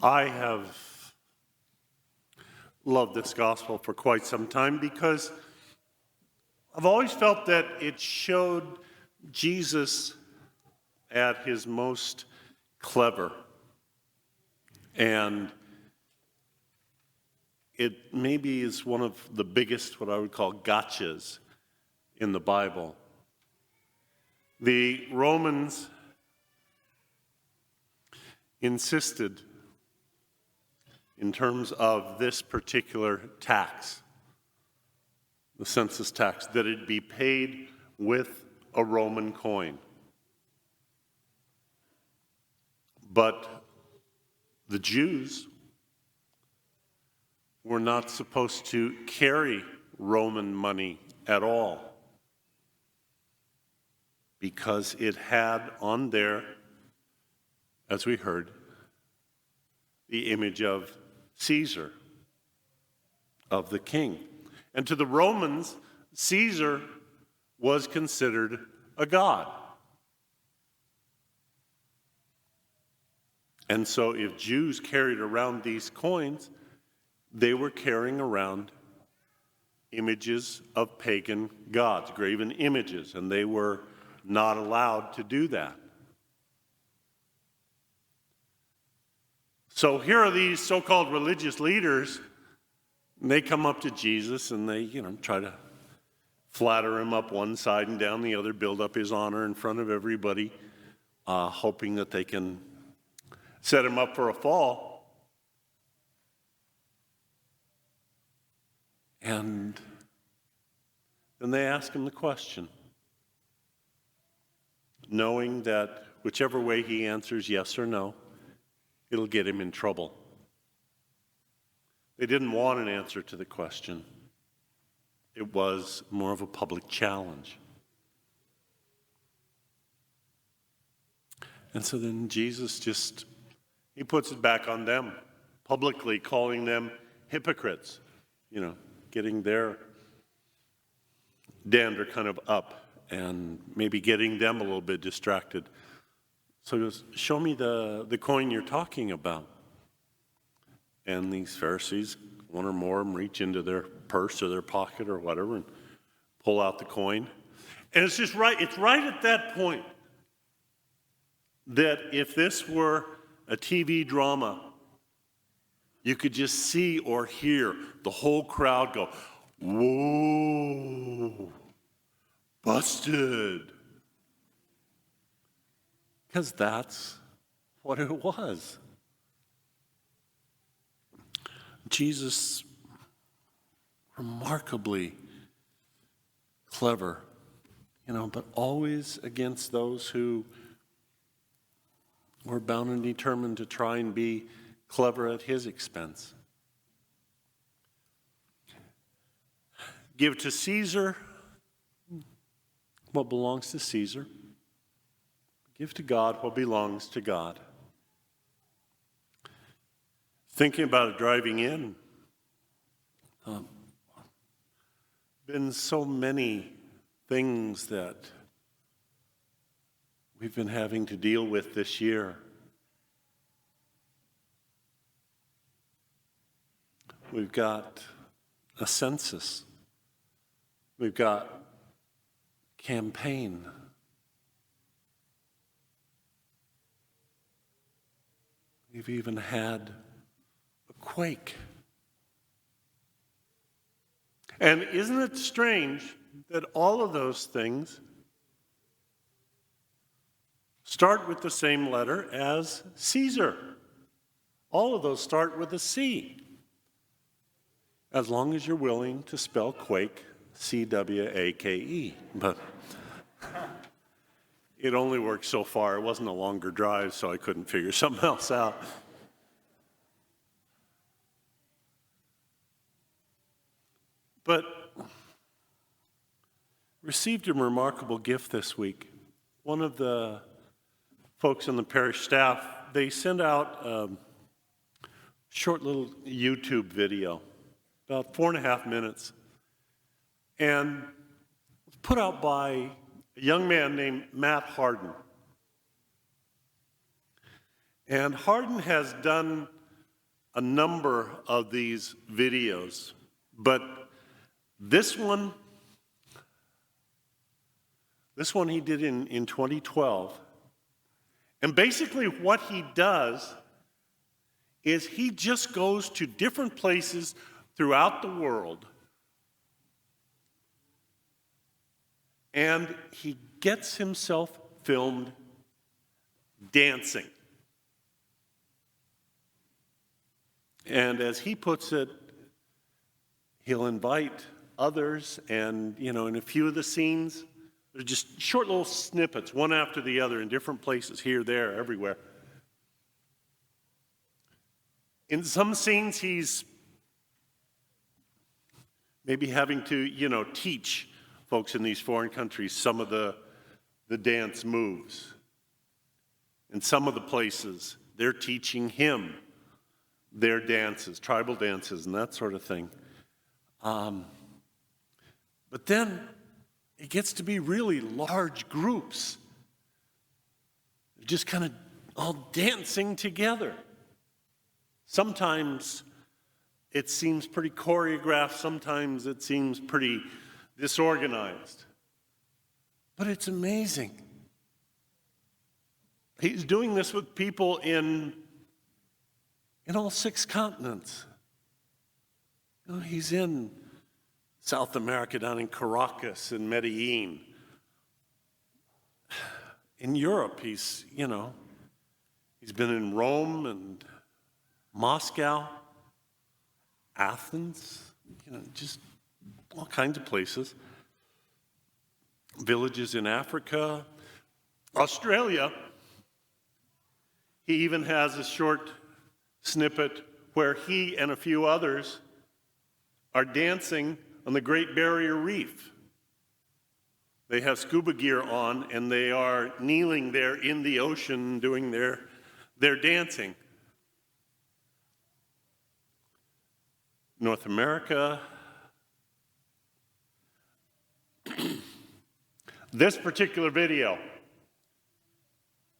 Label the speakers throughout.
Speaker 1: I have loved this gospel for quite some time because I've always felt that it showed Jesus at his most clever. And it maybe is one of the biggest, what I would call, gotchas in the Bible. The Romans insisted, in terms of this particular tax, the census tax, that it be paid with a Roman coin. But the Jews were not supposed to carry Roman money at all because it had on there, as we heard, the image of Caesar, of the king. And to the Romans, Caesar was considered a god. And so if Jews carried around these coins, they were carrying around images of pagan gods, graven images, and they were not allowed to do that. So here are these so-called religious leaders, and they come up to Jesus and they, try to flatter him up one side and down the other, build up his honor in front of everybody, hoping that they can set him up for a fall. And then they ask him the question, knowing that whichever way he answers yes or no, it'll get him in trouble. They didn't want an answer to the question. It was more of a public challenge. And so then Jesus he puts it back on them, publicly calling them hypocrites, getting their dander kind of up and maybe getting them a little bit distracted. So he goes, show me the coin you're talking about. And these Pharisees, one or more of them, reach into their purse or their pocket or whatever and pull out the coin. And it's right at that point that if this were a TV drama, you could just see or hear the whole crowd go, whoa, busted. Because that's what it was. Jesus, remarkably clever, but always against those who were bound and determined to try and be clever at his expense. Give to Caesar what belongs to Caesar. Give to God what belongs to God. Thinking about it driving in, been so many things that we've been having to deal with this year. We've got a census. We've got campaign. We've even had a quake. And isn't it strange that all of those things start with the same letter as Caesar? All of those start with a C. As long as you're willing to spell quake, C-W-A-K-E. But it only worked so far. It wasn't a longer drive, so I couldn't figure something else out. But received a remarkable gift this week. One of the folks on the parish staff, they sent out a short little YouTube video, about 4.5 minutes, and it was put out by a young man named Matt Harden. And Harden has done a number of these videos, but this one he did in 2012. And basically what he does is he just goes to different places throughout the world and he gets himself filmed dancing. And as he puts it, he'll invite others, and in a few of the scenes, they're just short little snippets, one after the other, in different places, here, there, everywhere. In some scenes, he's maybe having to, teach folks in these foreign countries some of the dance moves. In some of the places, they're teaching him their dances, tribal dances, and that sort of thing. But then it gets to be really large groups, just kind of all dancing together. Sometimes it seems pretty choreographed, sometimes it seems pretty disorganized. But it's amazing. He's doing this with people in all 6 continents. He's in South America, down in Caracas and Medellin. In Europe, he's been in Rome and Moscow, Athens, just all kinds of places. Villages in Africa, Australia. He even has a short snippet where he and a few others are dancing on the Great Barrier Reef. They have scuba gear on and they are kneeling there in the ocean doing their dancing. North America. This particular video,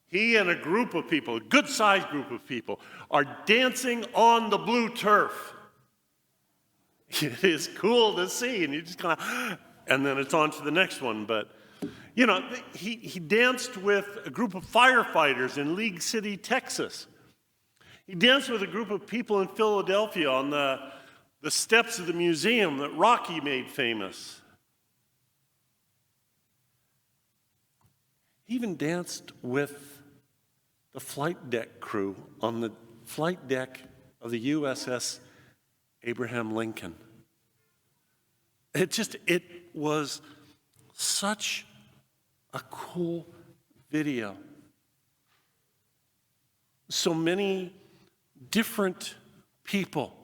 Speaker 1: he and a group of people, a good-sized group of people, are dancing on the blue turf. It is cool to see, and you just kind of, and then it's on to the next one. But, he danced with a group of firefighters in League City, Texas. He danced with a group of people in Philadelphia on the steps of the museum that Rocky made famous. He even danced with the flight deck crew on the flight deck of the USS Abraham Lincoln. It was such a cool video. So many different people,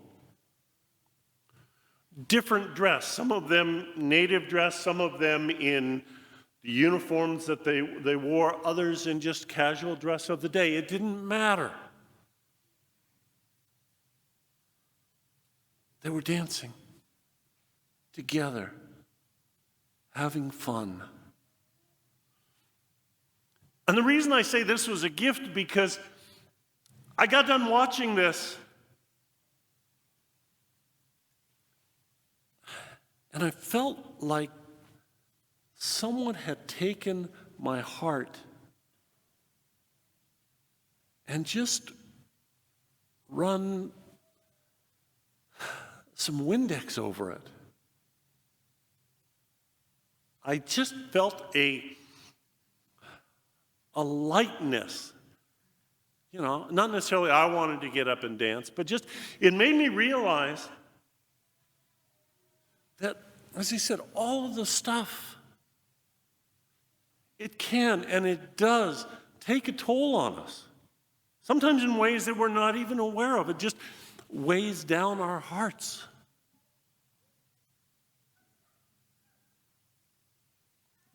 Speaker 1: different dress, some of them native dress, some of them in the uniforms that they wore, others in just casual dress of the day. It didn't matter. They were dancing together, having fun. And the reason I say this was a gift, because I got done watching this and I felt like someone had taken my heart and just run some Windex over it. I just felt a lightness. Not necessarily I wanted to get up and dance, but just it made me realize that, as he said, all of the stuff, it can and it does take a toll on us. Sometimes in ways that we're not even aware of. It just weighs down our hearts.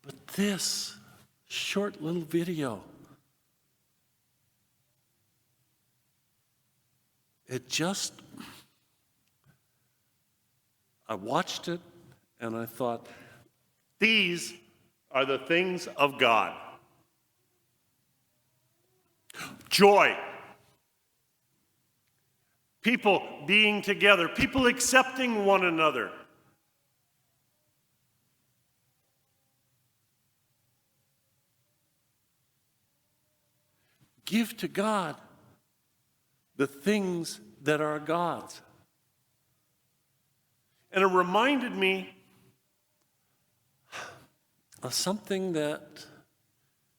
Speaker 1: But this short little video, I watched it and I thought, these are the things of God. Joy, people being together, people accepting one another. Give to God the things that are God's. And it reminded me of something that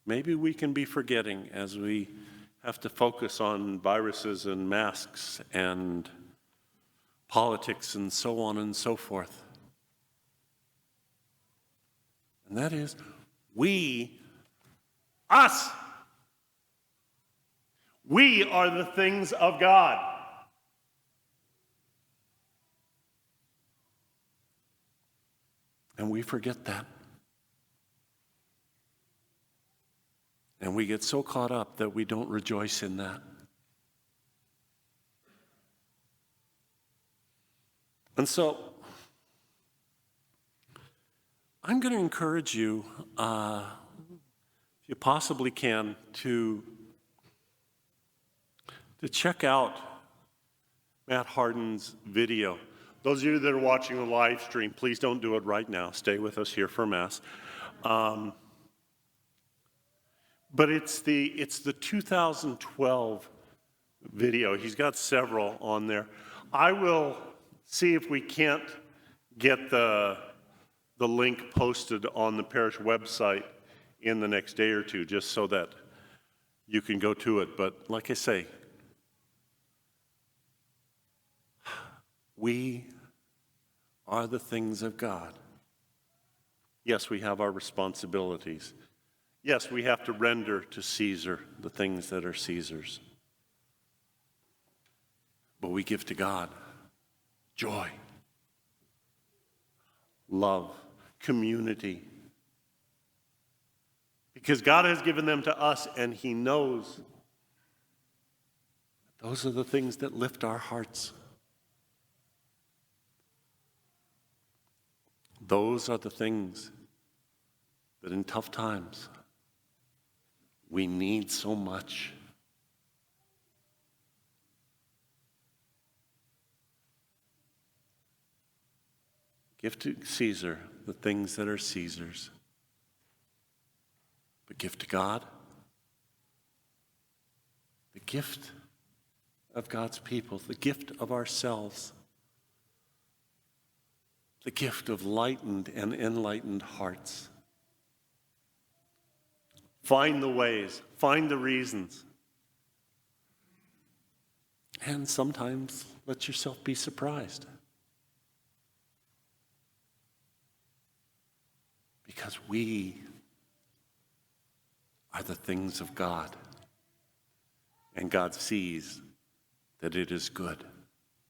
Speaker 1: maybe we can be forgetting as we have to focus on viruses and masks and politics and so on and so forth. And that is, us, we are the things of God. And we forget that. And we get so caught up that we don't rejoice in that. And so, I'm going to encourage you, if you possibly can, to check out Matt Harden's video. Those of you that are watching the live stream, please don't do it right now. Stay with us here for Mass. But it's the 2012 video. He's got several on there. I will see if we can't get the link posted on the parish website in the next day or two, just so that you can go to it. But like I say, we are the things of God. Yes, we have our responsibilities. Yes, we have to render to Caesar the things that are Caesar's. But we give to God joy, love, community. Because God has given them to us, and He knows those are the things that lift our hearts. Those are the things that in tough times we need so much. Give to Caesar the things that are Caesar's, but give to God the gift of God's people, the gift of ourselves, the gift of lightened and enlightened hearts. Find the ways, find the reasons, and sometimes let yourself be surprised. Because we are the things of God, and God sees that it is good.